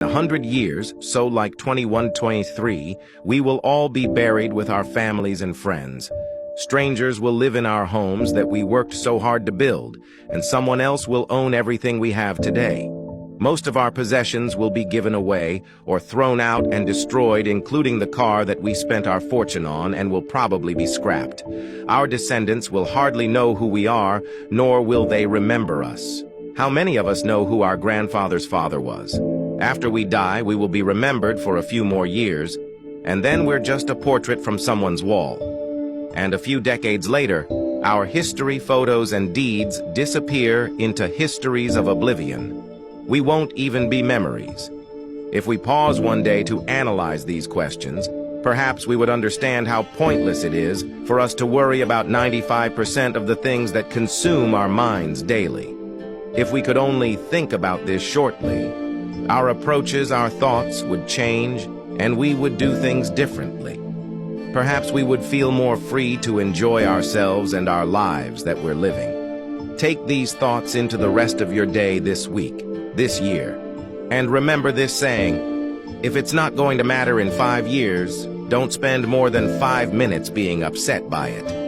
100 years, so like 2123, we will all be buried with our families and friends. Strangers will live in our homes that we worked so hard to build, and someone else will own everything we have today. Most of our possessions will be given away or thrown out and destroyed, including the car that we spent our fortune on, and will probably be scrapped. Our descendants will hardly know who we are, nor will they remember us. How many of us know who our grandfather's father was? After we die, we will be remembered for a few more years, and then we're just a portrait from someone's wall. And a few decades later, our history, photos, and deeds disappear into histories of oblivion. We won't even be memories. If we pause one day to analyze these questions, perhaps we would understand how pointless it is for us to worry about 95% of the things that consume our minds daily. If we could only think about this shortly, our approaches, our thoughts would change, and we would do things differently. Perhaps we would feel more free to enjoy ourselves and our lives that we're living. Take these thoughts into the rest of your day this week, this year. And remember this saying, if it's not going to matter in 5 years, don't spend more than 5 minutes being upset by it.